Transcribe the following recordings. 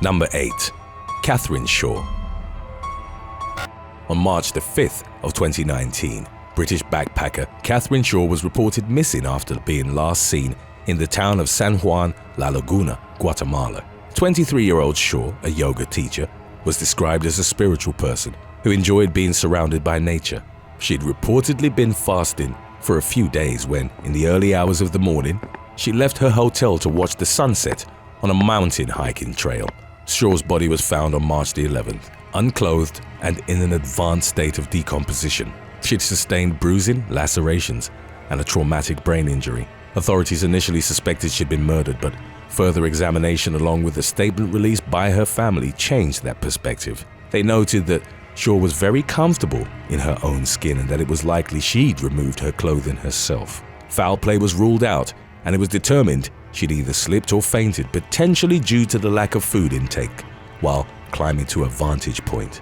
Number 8. Catherine Shaw. On March the 5th of 2019, British backpacker Catherine Shaw was reported missing after being last seen in the town of San Juan La Laguna, Guatemala. 23-year-old Shaw, a yoga teacher, was described as a spiritual person who enjoyed being surrounded by nature. She'd reportedly been fasting for a few days when, in the early hours of the morning, she left her hotel to watch the sunset on a mountain hiking trail. Shaw's body was found on March the 11th, unclothed and in an advanced state of decomposition. She'd sustained bruising, lacerations, and a traumatic brain injury. Authorities initially suspected she'd been murdered, but further examination along with a statement released by her family changed that perspective. They noted that Shaw was very comfortable in her own skin and that it was likely she'd removed her clothing herself. Foul play was ruled out, and it was determined she'd either slipped or fainted, potentially due to the lack of food intake, while climbing to a vantage point.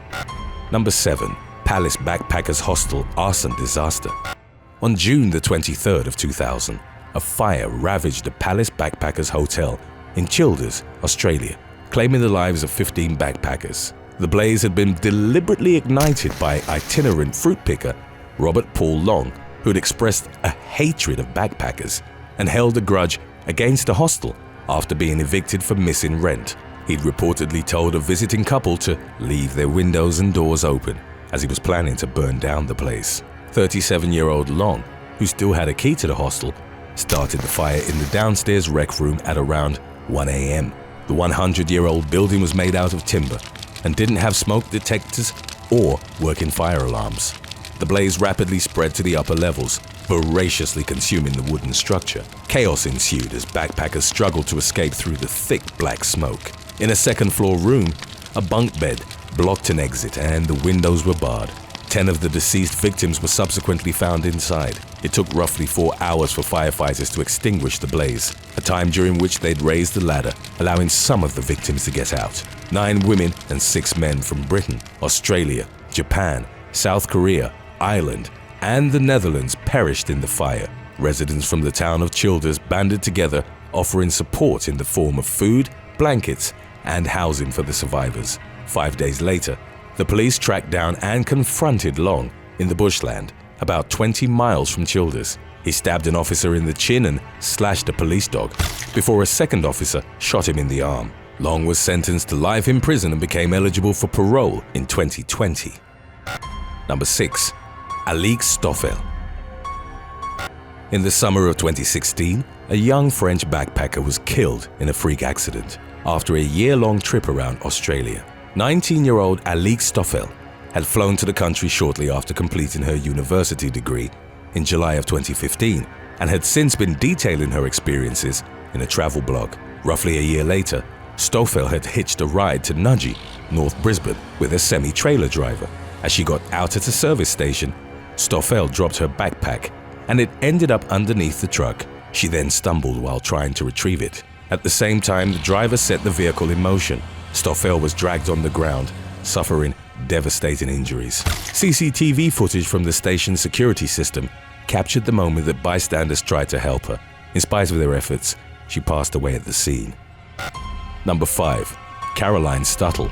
Number 7. Palace Backpackers Hostel arson disaster. On June the 23rd of 2000, a fire ravaged the Palace Backpackers Hotel in Childers, Australia, claiming the lives of 15 backpackers. The blaze had been deliberately ignited by itinerant fruit picker Robert Paul Long, who had expressed a hatred of backpackers and held a grudge against the hostel after being evicted for missing rent. He'd reportedly told a visiting couple to leave their windows and doors open, as he was planning to burn down the place. 37-year-old Long, who still had a key to the hostel, started the fire in the downstairs rec room at around 1 a.m. The 100-year-old building was made out of timber and didn't have smoke detectors or working fire alarms. The blaze rapidly spread to the upper levels, voraciously consuming the wooden structure. Chaos ensued as backpackers struggled to escape through the thick black smoke. In a second-floor room, a bunk bed blocked an exit and the windows were barred. 10 of the deceased victims were subsequently found inside. It took roughly 4 hours for firefighters to extinguish the blaze, a time during which they'd raised the ladder, allowing some of the victims to get out. 9 women and 6 men from Britain, Australia, Japan, South Korea, Ireland, and the Netherlands perished in the fire. Residents from the town of Childers banded together, offering support in the form of food, blankets, and housing for the survivors. 5 days later, the police tracked down and confronted Long in the bushland, about 20 miles from Childers. He stabbed an officer in the chin and slashed a police dog before a second officer shot him in the arm. Long was sentenced to life in prison and became eligible for parole in 2020. Number 6. Alix Stoffel. In the summer of 2016, a young French backpacker was killed in a freak accident after a year-long trip around Australia. 19-year-old Alix Stoffel had flown to the country shortly after completing her university degree in July of 2015 and had since been detailing her experiences in a travel blog. Roughly a year later, Stoffel had hitched a ride to Nudgee, North Brisbane, with a semi-trailer driver. As she got out at a service station, Stoffel dropped her backpack and it ended up underneath the truck. She then stumbled while trying to retrieve it. At the same time, the driver set the vehicle in motion. Stoffel was dragged on the ground, suffering devastating injuries. CCTV footage from the station's security system captured the moment that bystanders tried to help her. In spite of their efforts, she passed away at the scene. Number 5. Caroline Stuttle.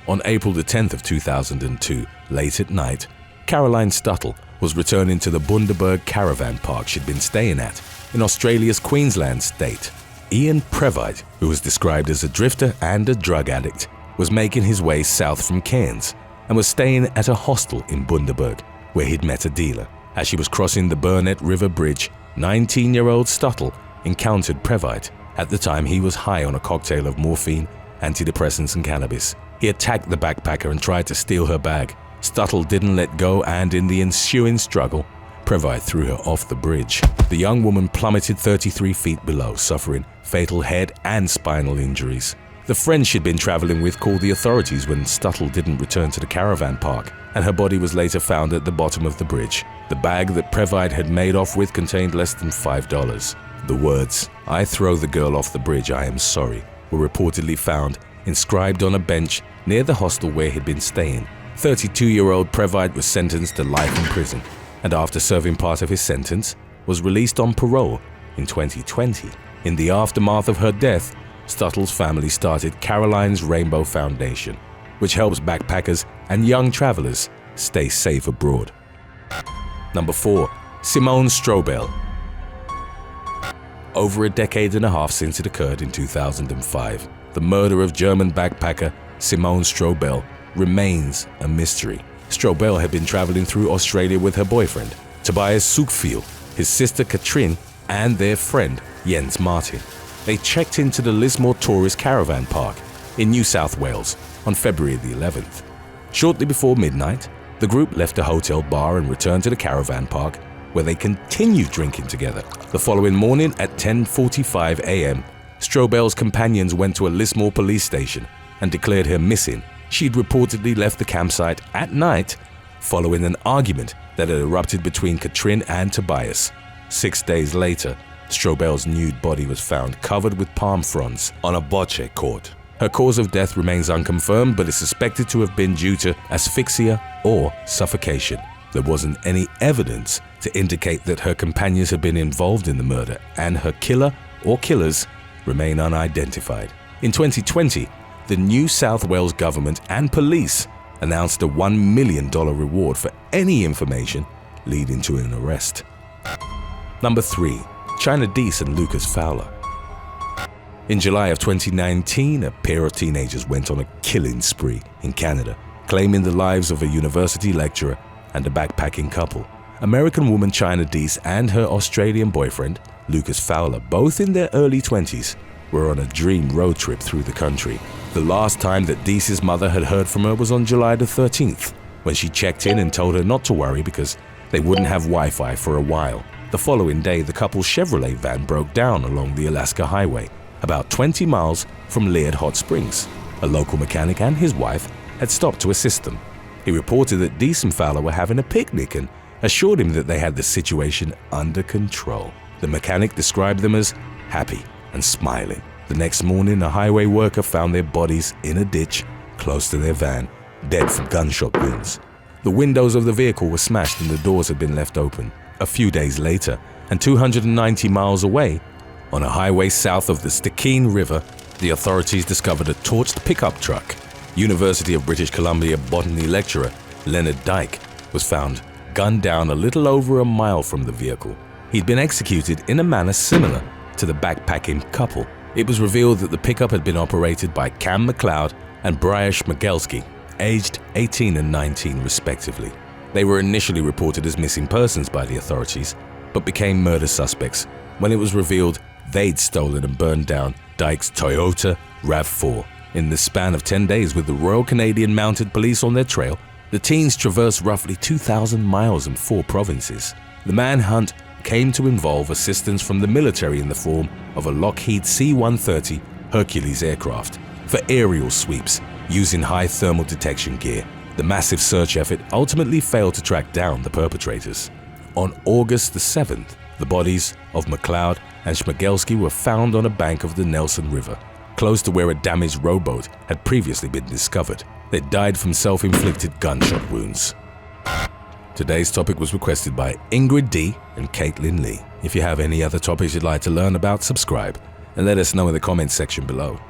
On April the 10th of 2002, late at night, Caroline Stuttle was returning to the Bundaberg caravan park she'd been staying at in Australia's Queensland state. Ian Previte, who was described as a drifter and a drug addict, was making his way south from Cairns and was staying at a hostel in Bundaberg, where he'd met a dealer. As she was crossing the Burnett River Bridge, 19-year-old Stuttle encountered Previte. At the time, he was high on a cocktail of morphine, antidepressants, and cannabis. He attacked the backpacker and tried to steal her bag. Stuttle didn't let go, and in the ensuing struggle, Previte threw her off the bridge. The young woman plummeted 33 feet below, suffering fatal head and spinal injuries. The friend she'd been traveling with called the authorities when Stuttle didn't return to the caravan park, and her body was later found at the bottom of the bridge. The bag that Previte had made off with contained less than $5. The words, "I throw the girl off the bridge, I am sorry," were reportedly found inscribed on a bench near the hostel where he'd been staying. 32-year-old Previte was sentenced to life in prison, and after serving part of his sentence, was released on parole in 2020. In the aftermath of her death, Stuttle's family started Caroline's Rainbow Foundation, which helps backpackers and young travelers stay safe abroad. Number 4. Simone Strobel. Over a decade and a half since it occurred in 2005, the murder of German backpacker Simone Strobel remains a mystery. Strobel had been traveling through Australia with her boyfriend, Tobias Sukfiel, his sister Katrin, and their friend Jens Martin. They checked into the Lismore Tourist Caravan Park in New South Wales on February the 11th. Shortly before midnight, the group left a hotel bar and returned to the caravan park, where they continued drinking together. The following morning at 10:45 a.m., Strobel's companions went to a Lismore police station and declared her missing. She'd reportedly left the campsite at night following an argument that had erupted between Katrin and Tobias. 6 days later, Strobel's nude body was found covered with palm fronds on a bocce court. Her cause of death remains unconfirmed, but is suspected to have been due to asphyxia or suffocation. There wasn't any evidence to indicate that her companions had been involved in the murder, and her killer or killers remain unidentified. In 2020, the New South Wales government and police announced a $1 million reward for any information leading to an arrest. Number 3. China Deese and Lucas Fowler. In July of 2019, a pair of teenagers went on a killing spree in Canada, claiming the lives of a university lecturer and a backpacking couple. American woman China Deese and her Australian boyfriend, Lucas Fowler, both in their early 20s, were on a dream road trip through the country. The last time that Deese's mother had heard from her was on July the 13th, when she checked in and told her not to worry because they wouldn't have Wi-Fi for a while. The following day, the couple's Chevrolet van broke down along the Alaska Highway, about 20 miles from Laird Hot Springs. A local mechanic and his wife had stopped to assist them. He reported that Deese and Fowler were having a picnic and assured him that they had the situation under control. The mechanic described them as happy and smiling. The next morning, a highway worker found their bodies in a ditch close to their van, dead from gunshot wounds. The windows of the vehicle were smashed and the doors had been left open. A few days later, and 290 miles away, on a highway south of the Stikine River, the authorities discovered a torched pickup truck. University of British Columbia botany lecturer Leonard Dyke was found gunned down a little over a mile from the vehicle. He'd been executed in a manner similar to the backpacking couple. It was revealed that the pickup had been operated by Cam McLeod and Brian Schmegelsky, aged 18 and 19 respectively. They were initially reported as missing persons by the authorities, but became murder suspects when it was revealed they'd stolen and burned down Dyke's Toyota RAV4. In the span of 10 days with the Royal Canadian Mounted Police on their trail, the teens traversed roughly 2,000 miles in 4 provinces. The manhunt came to involve assistance from the military in the form of a Lockheed C-130 Hercules aircraft for aerial sweeps using high thermal detection gear. The massive search effort ultimately failed to track down the perpetrators. On August the 7th, the bodies of McLeod and Schmegelsky were found on a bank of the Nelson River, close to where a damaged rowboat had previously been discovered. They died from self-inflicted gunshot wounds. Today's topic was requested by Ingrid D. and Caitlin Lee. If you have any other topics you'd like to learn about, subscribe and let us know in the comments section below.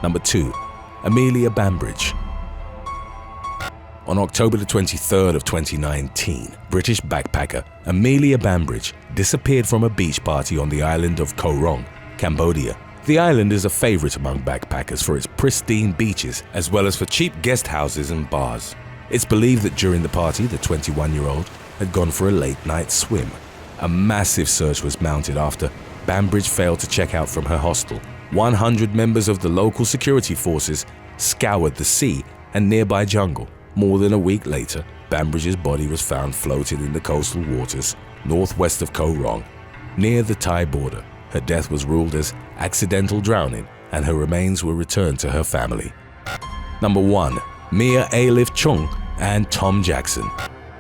Number 2. Amelia Bambridge. On October the 23rd of 2019, British backpacker Amelia Bambridge disappeared from a beach party on the island of Koh Rong, Cambodia. The island is a favorite among backpackers for its pristine beaches as well as for cheap guest houses and bars. It's believed that during the party, the 21-year-old had gone for a late-night swim. A massive search was mounted after Bambridge failed to check out from her hostel. 100 members of the local security forces scoured the sea and nearby jungle. More than a week later, Bambridge's body was found floating in the coastal waters northwest of Koh Rong, near the Thai border. Her death was ruled as accidental drowning, and her remains were returned to her family. Number 1. Mia Alif Chung and Tom Jackson.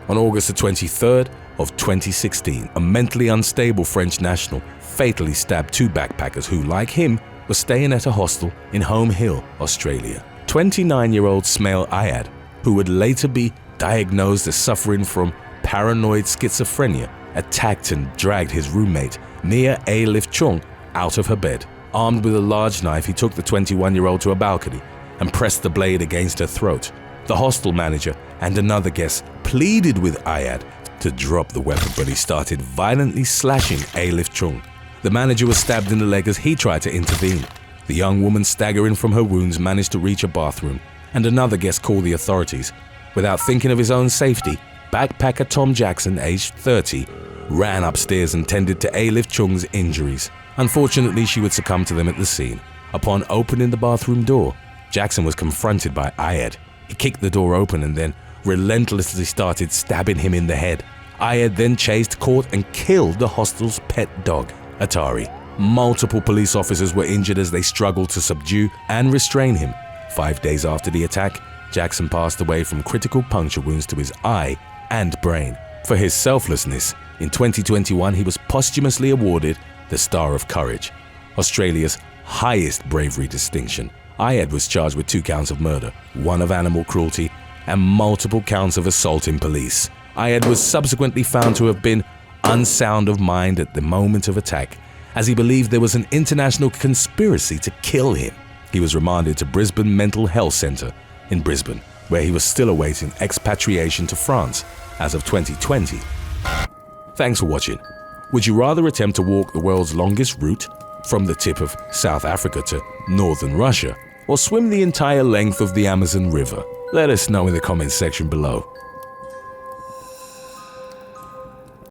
On August the 23rd of 2016, a mentally unstable French national fatally stabbed 2 backpackers who, like him, were staying at a hostel in Home Hill, Australia. 29-year-old Smail Ayad, who would later be diagnosed as suffering from paranoid schizophrenia, attacked and dragged his roommate, Mia Alif Chung, out of her bed. Armed with a large knife, he took the 21-year-old to a balcony and pressed the blade against her throat. The hostel manager and another guest pleaded with Ayad to drop the weapon, but he started violently slashing Alif Chung. The manager was stabbed in the leg as he tried to intervene. The young woman, staggering from her wounds, managed to reach a bathroom, and another guest called the authorities. Without thinking of his own safety, backpacker Tom Jackson, aged 30, ran upstairs and tended to Alif Chung's injuries. Unfortunately, she would succumb to them at the scene. Upon opening the bathroom door, Jackson was confronted by Ayad. He kicked the door open and then relentlessly started stabbing him in the head. Ayad then chased, caught, and killed the hostel's pet dog, Atari. Multiple police officers were injured as they struggled to subdue and restrain him. 5 days after the attack, Jackson passed away from critical puncture wounds to his eye and brain. For his selflessness, in 2021 he was posthumously awarded the Star of Courage, Australia's highest bravery distinction. Ayad was charged with 2 counts of murder, 1 of animal cruelty, and multiple counts of assaulting police. Ayad was subsequently found to have been unsound of mind at the moment of attack, as he believed there was an international conspiracy to kill him. He was remanded to Brisbane Mental Health Centre in Brisbane, where he was still awaiting expatriation to France as of 2020. Thanks for watching. Would you rather attempt to walk the world's longest route from the tip of South Africa to northern Russia, or swim the entire length of the Amazon River? Let us know in the comments section below.